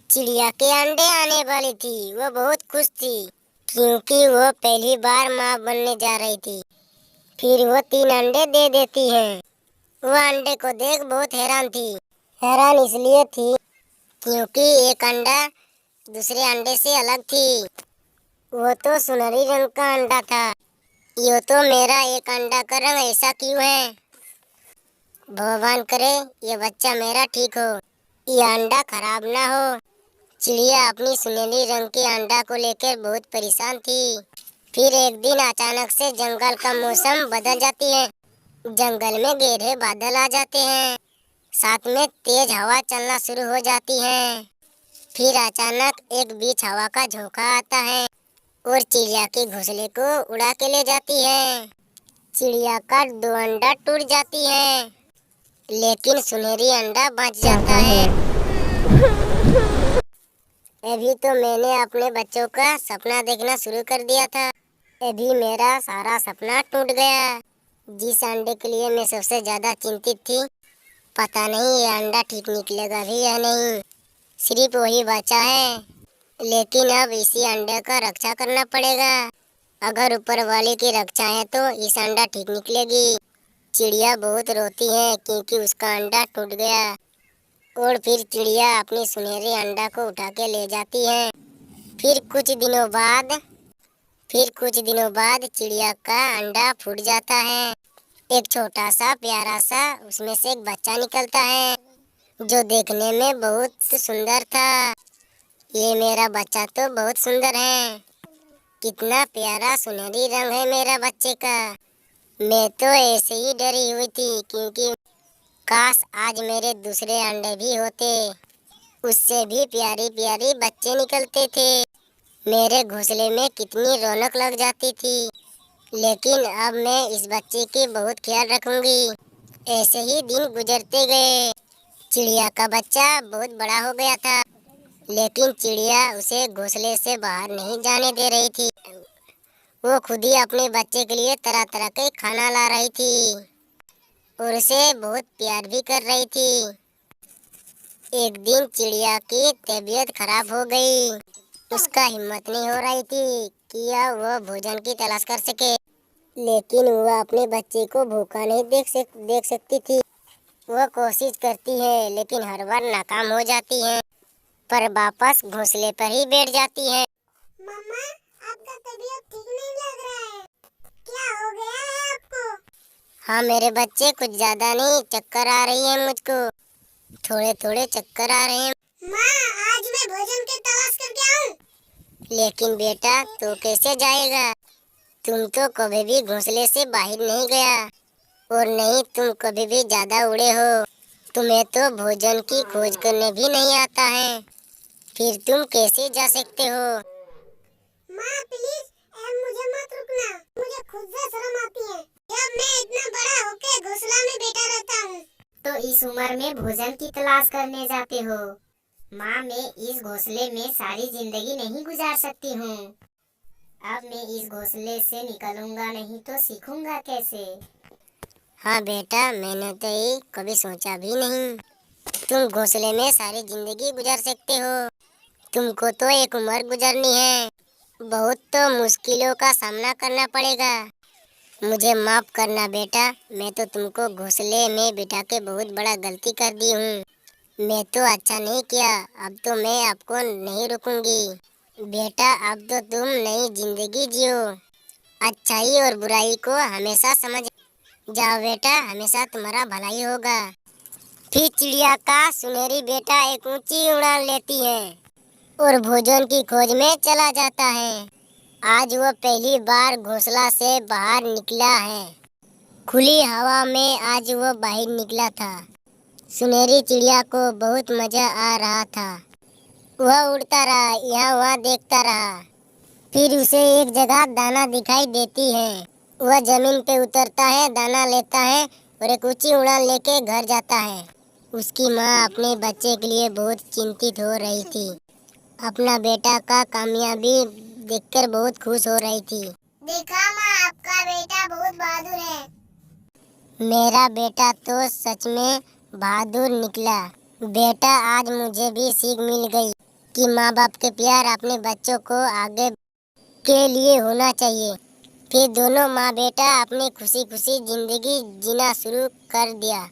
चिड़िया के अंडे आने वाली थी। वो बहुत खुश थी क्योंकि वो पहली बार माँ बनने जा रही थी। फिर वो 3 अंडे दे देती है। वो अंडे को देख बहुत हैरान थी। हैरान इसलिए थी क्योंकि एक अंडा दूसरे अंडे से अलग थी। वो तो सुनहरी रंग का अंडा था। ये तो मेरा एक अंडा का रंग ऐसा क्यों है? भगवान करे ये बच्चा मेरा ठीक हो, ये अंडा खराब ना हो। चिड़िया अपनी सुनहरी रंग के अंडा को लेकर बहुत परेशान थी। फिर एक दिन अचानक से जंगल का मौसम बदल जाती है। जंगल में गहरे बादल आ जाते हैं, साथ में तेज हवा चलना शुरू हो जाती है। फिर अचानक एक बीच हवा का झोंका आता है और चिड़िया के घोंसले को उड़ा के ले जाती है। चिड़िया का 2 अंडा टूट जाती है, लेकिन सुनहरी अंडा बच जाता है। अभी तो मैंने अपने बच्चों का सपना देखना शुरू कर दिया था। अभी मेरा सारा सपना टूट गया। जिस अंडे के लिए मैं सबसे ज्यादा चिंतित थी, पता नहीं ये अंडा ठीक निकलेगा भी या नहीं। सिर्फ वही बचा है, लेकिन अब इसी अंडे का रक्षा करना पड़ेगा। अगर ऊपर वाले की रक्षा है तो इस अंडा ठीक निकलेगी। चिड़िया बहुत रोती है क्योंकि उसका अंडा टूट गया। और फिर चिड़िया अपनी सुनहरे अंडा को उठा के ले जाती है। फिर कुछ दिनों बाद चिड़िया का अंडा फूट जाता है। एक छोटा सा प्यारा सा उसमें से एक बच्चा निकलता है जो देखने में बहुत सुंदर था। ये मेरा बच्चा तो बहुत सुंदर है। कितना प्यारा सुनहरी रंग है मेरा बच्चे का। मैं तो ऐसे ही डरी हुई थी क्योंकि काश आज मेरे दूसरे अंडे भी होते। उससे भी प्यारी प्यारी बच्चे निकलते थे। मेरे घोंसले में कितनी रौनक लग जाती थी। लेकिन अब मैं इस बच्चे की बहुत ख्याल रखूंगी। ऐसे ही दिन गुजरते गए। चिड़िया का बच्चा बहुत बड़ा हो गया था, लेकिन चिड़िया उसे घोंसले से बाहर नहीं जाने दे रही थी। वो खुद ही अपने बच्चे के लिए तरह तरह के खाना ला रही थी और उसे बहुत प्यार भी कर रही थी। एक दिन चिड़िया की तबीयत खराब हो गई। उसका हिम्मत नहीं हो रही थी कि वह भोजन की तलाश कर सके। लेकिन वह अपने बच्चे को भूखा नहीं देख सकती थी। वह कोशिश करती है लेकिन हर बार नाकाम हो जाती है, पर वापस घोंसले पर ही बैठ जाती है। मम्मा, आपका तबीयत ठीक नहीं लग रहा है। क्या हो गया है आपको? हाँ मेरे बच्चे, कुछ ज्यादा नहीं, चक्कर आ रही है मुझको। थोड़े थोड़े चक्कर आ रहे हैं। माँ, आज मैं भोजन की तलाश करके आऊँ? लेकिन बेटा तो कैसे जाएगा? तुम तो कभी भी घोंसले से बाहर नहीं गया और नहीं तुम कभी भी ज्यादा उड़े हो। तुम्हें तो भोजन की खोज करने भी नहीं आता है, फिर तुम कैसे जा सकते हो? माँ प्लीज, मुझे मत रुकना। मुझे खुद से शर्म आती है जब मैं इतना बड़ा होके घोंसला में बैठा रहता हूँ। तो इस उम्र में भोजन की तलाश करने जाते हो? माँ, मैं इस घोंसले में सारी जिंदगी नहीं गुजार सकती हूँ। अब मैं इस घोंसले से निकलूंगा नहीं तो सीखूंगा कैसे? हाँ बेटा, मैंने तो ये कभी सोचा भी नहीं। तुम घोंसले में सारी जिंदगी गुजार सकते हो। तुमको तो एक उम्र गुजरनी है। बहुत तो मुश्किलों का सामना करना पड़ेगा। मुझे माफ करना बेटा, मैं तो तुमको घोंसले में बिठा के बहुत बड़ा गलती कर दी हूँ। मैं तो अच्छा नहीं किया। अब तो मैं आपको नहीं रुकूंगी। बेटा अब तो तुम नई जिंदगी जियो। अच्छाई और बुराई को हमेशा समझ जाओ बेटा, हमेशा तुम्हारा भलाई होगा। फिर चिड़िया का सुनहरी बेटा एक ऊंची उड़ान लेती है और भोजन की खोज में चला जाता है। आज वह पहली बार घोंसला से बाहर निकला है। खुली हवा में आज वह बाहर निकला था। सुनहरी चिड़िया को बहुत मजा आ रहा था। वह उड़ता रहा, यहाँ वहाँ देखता रहा। फिर उसे एक जगह दाना दिखाई देती है। वह जमीन पे उतरता है, दाना लेता है और एक ऊंची उड़ान लेके घर जाता है। उसकी माँ अपने बच्चे के लिए बहुत चिंतित हो रही थी। अपना बेटा का कामयाबी देखकर बहुत खुश हो रही थी। देखा माँ, आपका बेटा बहुत बहादुर है। मेरा बेटा तो सच में बहादुर निकला। बेटा आज मुझे भी सीख मिल गई कि माँ बाप के प्यार अपने बच्चों को आगे के लिए होना चाहिए। फिर दोनों माँ बेटा अपनी खुशी खुशी जिंदगी जीना शुरू कर दिया।